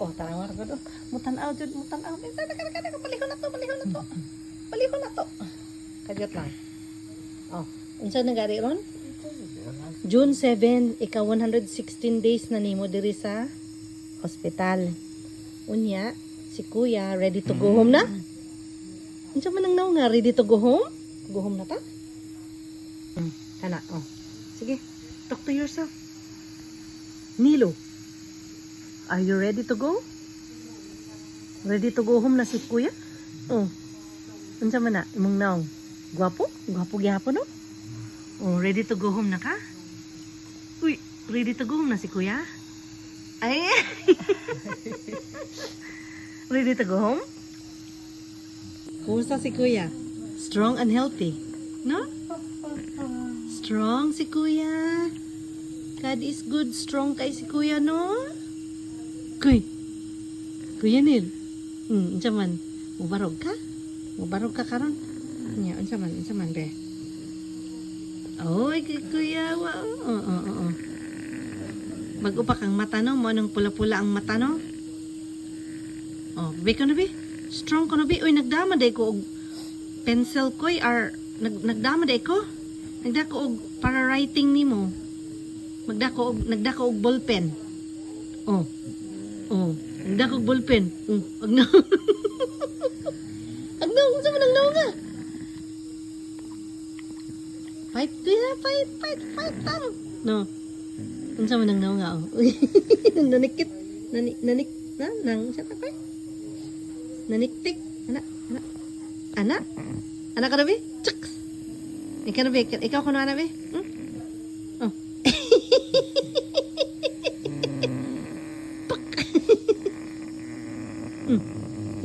Oh, tanawa ko do. Mutanaw jud, mutanaw. Kada palihon na to, palihon na to. Palihon na to. Kagyot lang. Oh, unsa nagari ron? June 7, ika 116 days na nimo diri sa hospital. Unya, si Kuya ready to go home na? Unsa man nang nga ready to go home? Go home na ta? Kana, oh. Sige, talk to yourself. Nilo, are you ready to go? Ready to go home na si Kuya? Oh. Unsa man na imong naong? Gwapo? Gwapo gyapon no? Oh, ready to go home na ka? Uy, ready to go home na si Kuya? Ay. Ready to go home? Kumusta si Kuya? Strong and healthy, no? Strong si Kuya. God is good, strong kay si Kuya, no? Kuya Nil. Unsa man? Mubarog ka? Mubarog ka karon? Nya, unsa man be? Oy, Kuya, wow. Oo. Mag-upa kang mata, no? Mo anong pula-pula ang mata, no? Oh, be ko na be? Strong ko na be? Uy, nagdama day ko og pencil ko, nagdama day ko? Nagda ko og para writing nimo. Nagda ko og ballpen. Oh. Nagda ko og ballpen. Agnaw. Agnaw, unsa man agnaw nga? Fight tang. No. Unsa man agnaw nga oh. Nanikit. Nang sa pa. Naniktik. Anak ka na be? Chaks. Ikaw na be? Ikaw ka na be? Oh. Pak.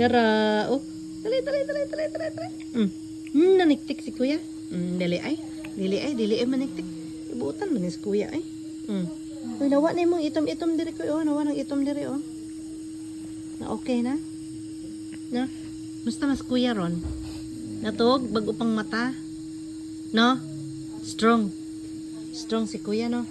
Yara. Oh. Dali. Naniktik si Kuya. Dili ay maniktik. Ibutan man si Kuya ay. Uy, nawa na mong itom diri ko. Oh, nawa ng itom diri oh. Na okay na? Na? Musta mas Kuya ron? Natog, bago pang mata. No? Strong si Kuya, no?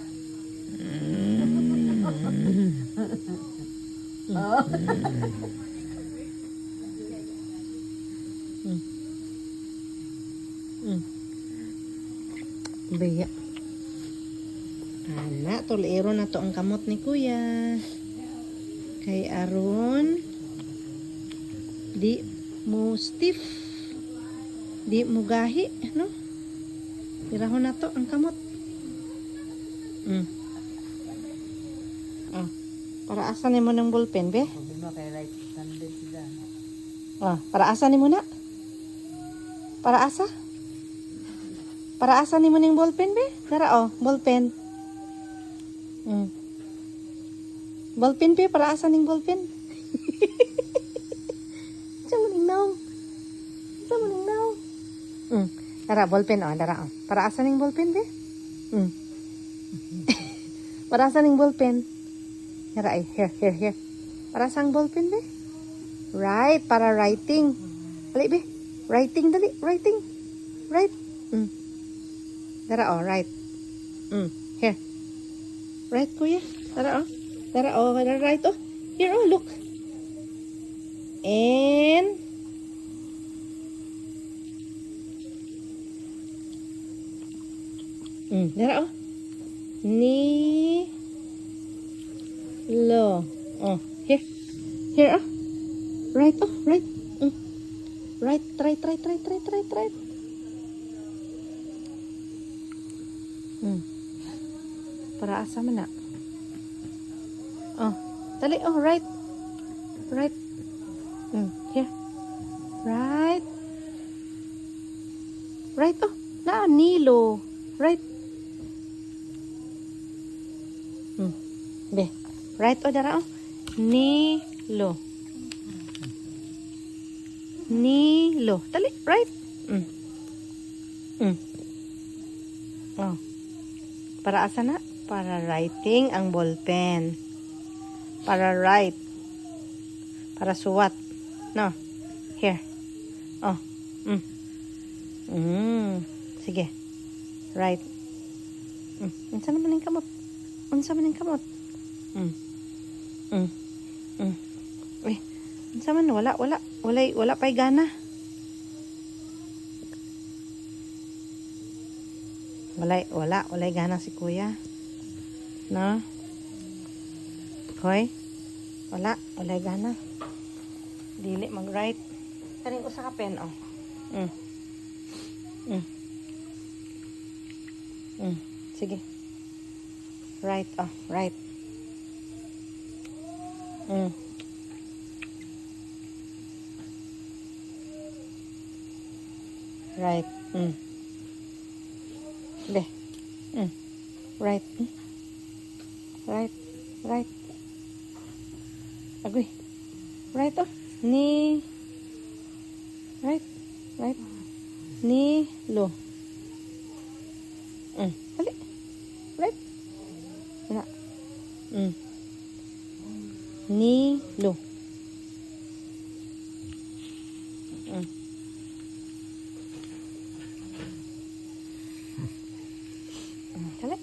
Baya. Ana, tuliro na to ang kamot ni Kuya. Kay aron di mo stiff. Di mo gahi, no? Irahon na to ang kamot. Oh, para asa nimo ng ballpen, be? Oh, para asa nimo na? Para asa? Para asa nimo ning ballpen, be? Dara oh, ballpen. Ballpen, be, para asa ning ballpen? Sa mo ning naong? Dara, ballpen, oh. Dara, oh. Para asa ning ballpen, be? Para asa ning ballpen? Dara, ay. Here. Para asa ang ballpen, be? Right, para writing. Dali, be. Writing, dali. Writing. Right. Dara, oh. Right. Here. Right, Kuya. Dara, oh. Dara, right, oh. Here, oh. Look. And dara oh. Ni lo. Oh, here. Oh. Right, oh, right. Right, right. Para asa man na? Oh, dali, oh, right. Right. Here. Right. Right, oh. Na, Nilo. Right. Be. Right, oh, dara, oh. Nilo. Dali, right. Oh. Para asa na? Para writing ang ballpen. Para write. Para suwat. No. Here. Oh. Sige. Right. Unsa man ning kamot? Unsa man wala pay gana. Walay gana si kuya. No? Hoy. Walay gana. Dili mag-write. Kaning usa ka pen oh. Sige. Right, right. Right. Le. Right. Right. Agoy. Right oh. Ni. Right. Ni lo. Dali. Right. Na. Ni lo. Dali.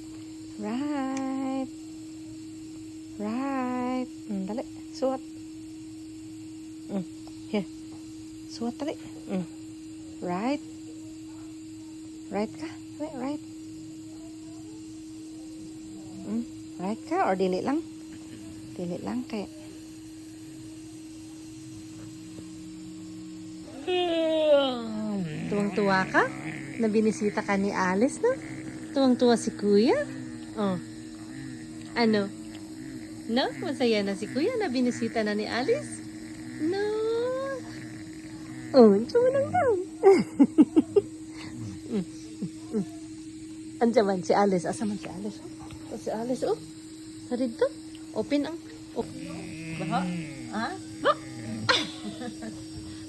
Right. Dali. Suot. Here. Suot dali. Right. Right ka? Dali, right. Right ka or dili lang? Dili lang kay. Tuwang-tuwa ka? Na binisita ka ni Alice, no? Tuwang-tuwa si Kuya? Oh. Ano? No? Masaya na si Kuya na binisita na ni Alice? No? Oh, ito mo lang daw. Andiyan man si Alice. Asa man si Alice? Oh, si Alice, oh. Sa dito. Open ang... Oh. Baha? Ha?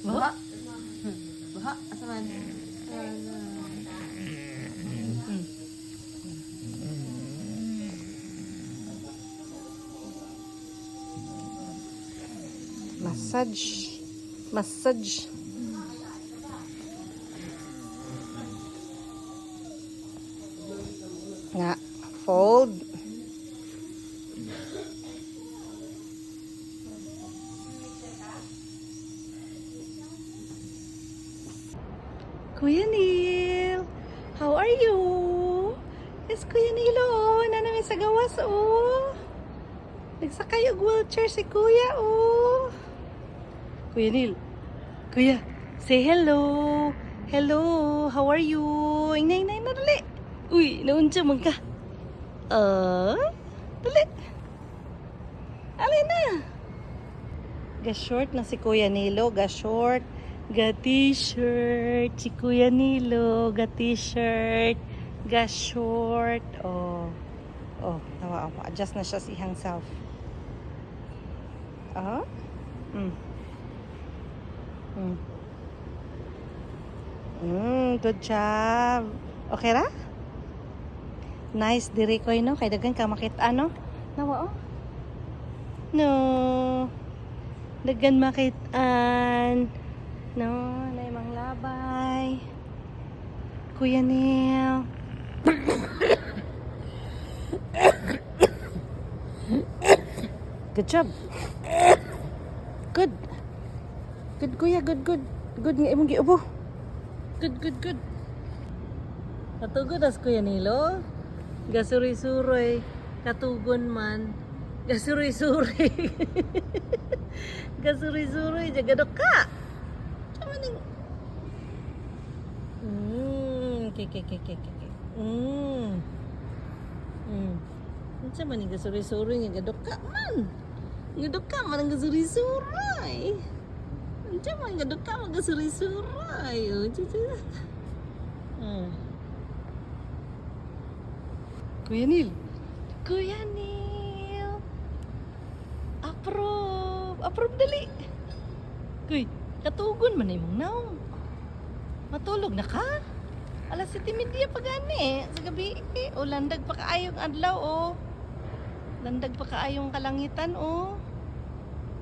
Baha? Baha? Asa man? Massage. Nga, fold. Kuya Neil, how are you? Yes, Kuya Neil, oh. Nanami sa gawas, oh. Nagsakay og wheelchair si Kuya, oh. Kuya Neil, Kuya, say hello. Hello, how are you? Inay, na dali. Uy, naunsa man ka. Dali. Alin na. Ga-short na si Kuya Nilo, ga-short. Ga-t-shirt. Si Kuya Nilo, ga-t-shirt. Ga-short. Oh, tawa ako. Adjust na siya sa ihang self. Good job. Okay ra? Nice diri ko no kay daghan ka makita no. Nawa oh. No. Daghan makitaan. No, nay mang labay. Kuya Neil. Good job. Good. Good kuya, good. Good nga imong giubo. Good. Katugod as Kuya Nilo. Gasuri-suroy. Katugon man. Gasuri-suroy. Gasuri-suroy. Jagadok ka. Tama ning. Kik. Unsa man ning gasuri-suroy nga gadok ka man. Gadok ka man ang gasuri-suroy. Unsa man gadok ka man gasuri-suroy. Kuya Neil. Approve dali. Kuy, katugon man imong naong. Matulog na ka? Alas 7:30 pa gani sa gabi. O landag pa kaayong adlaw oh. Landag pa kaayong kalangitan oh.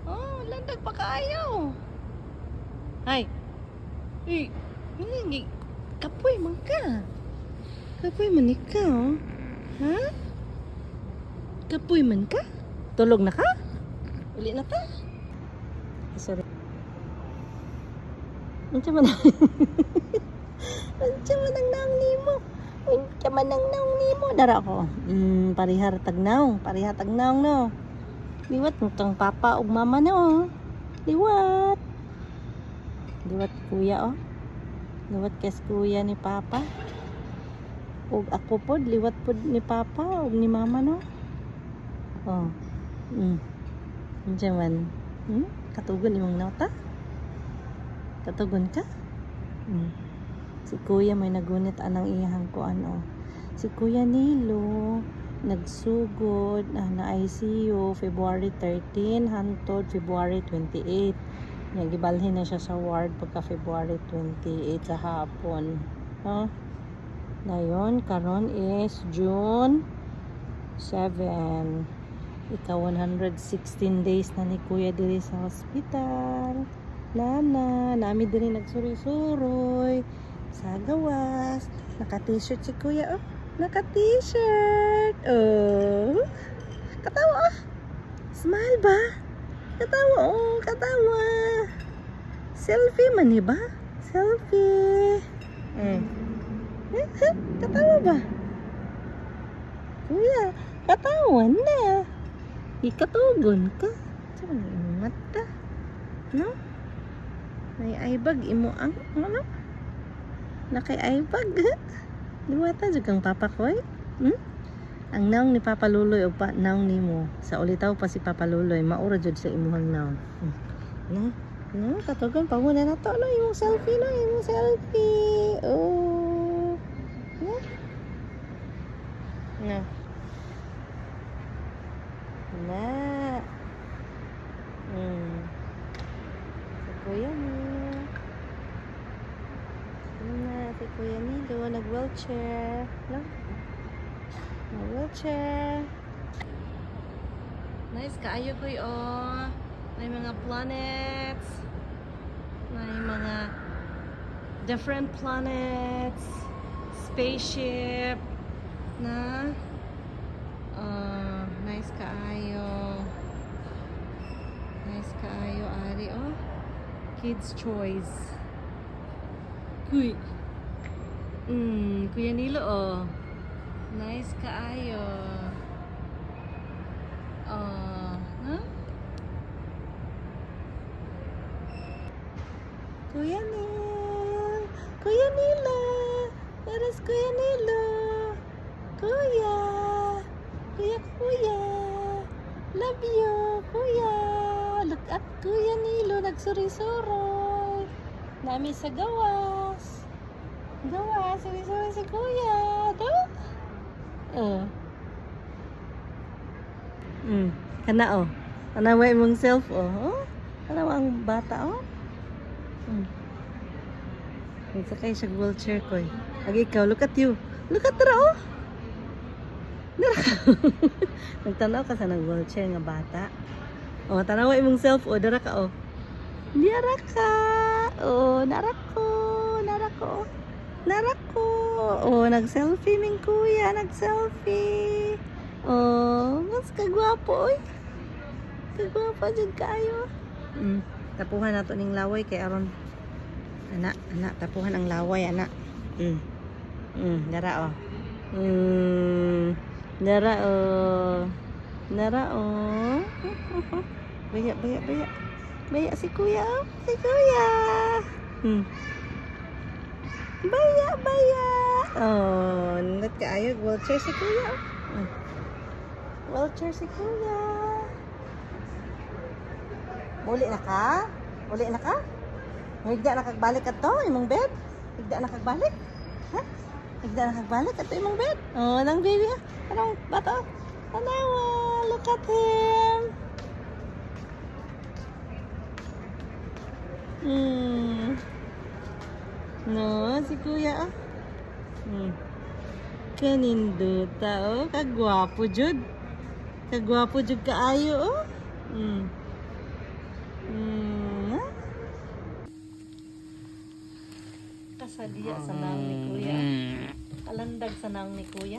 Oh, landag pa kaayaw. Hay. Ini kapoy man ka. Kapoy man ikaw. Ha? Kapoy man ka? Tulog na ka? Uli na ta? Sorry. Unsa man unsa man ang naong nimo? Unsa man ang naong nimo? Dara ko. Parihar tagnaw no. Liwat mo tong papa ug mama no. Liwat. Liwat kuya oh. Liwat kes kuya ni papa. Ug ako pod liwat pod ni papa ug ni mama no. Oh. Unsa man? Katugon imong nota? Katugon ka? Si kuya may nagunit anang iyang kuan oh. Si Kuya Nilo nagsugod na ICU February 13 hangtod February 28. Nya gibalhin na siya sa ward pagka February 28 sa hapon. No? Dayon karon is June 7. Ika 116 days na ni Kuya diri sa hospital. Nami diri nagsuri-suroy sa gawas. Naka-t-shirt si Kuya oh. Naka-t-shirt. Oh. Katawa oh. Smile ba? Katawa oh, katawa. Selfie man ba? Selfie. Katawa ba? Kuya, katawa na. Ikatugon ka. Saan ang mata? No? May aibag imo ang ano? Nakay aibag. Liwata jud kang papa ko eh. Ang naong ni Papa Luloy o naong nimo sa ulitaw pa si Papa Luloy maura jud sa imong naong. No, katugon pa muna na to no imong selfie no, imong selfie. Oh. No. Na. Si Kuya mo. Si Kuya Nilo nag-wheelchair. No? Nag-wheelchair. Nice kaayo ko oh. May mga planets. May mga different planets. Spaceship. Na. Nice kaayo. Nice kaayo ari oh. Kids choice. Kuya Nilo oh. Nice kaayo. Huh? Kuya Nilo. Kuya Nilo. There's Kuya Nilo. Kuya. Kuya. Love you, Kuya. Look at Kuya Nilo. Nagsuri-suroy. Nami sa gawas. Gawas. Suri-suroy si Kuya. Kana oh. Tanawa imong self oh. Tanawa ang bata oh. Sakay siya wheelchair ko eh. Agi ikaw, look at you. Look at ra oh. Nagtanaw ka sa nag-wheelchair nga bata. Oh, tanawa imong self oh, dara ka oh. Dara ka. Oh, narako. Oh, nag-selfie ming kuya, nag-selfie. Oh, mas kagwapo oy. Kagwapo jud kaayo. Tapuhan nato ning laway kay aron anak, tapuhan ang laway anak. Dara oh. Dara oh. Baya si kuya oh. Si kuya. Baya. Oh, nindot kaayo wheelchair si kuya oh. Wheelchair si kuya. Uli na ka? Higda na kagbalik ato imong bed? Higda na kagbalik? Ha? Higda na kagbalik ato imong bed? Oh, nang baby ha? Anong bata? Tanawa, look at him. No, si kuya ah. Kaninduta oh, kagwapo jud. Kagwapo jud kaayo oh. Kasadiya sa naong ni kuya. Kalandag sa naong ni kuya.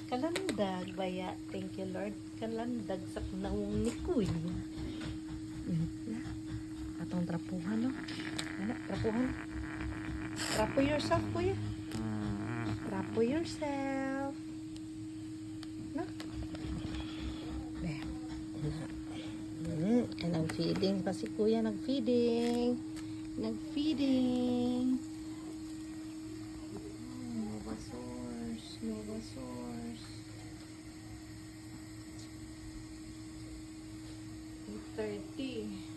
Kalandag baya. Thank you Lord. Kalandag sa naong ni kuya. Atong trapuhan no. Anak, trapuhan. Trapo yourself, kuya. Trapo yourself. No? Nag-feeding pa si kuya. Nag-feeding. Nag-feeding. Nova source. Nova source. 8:30.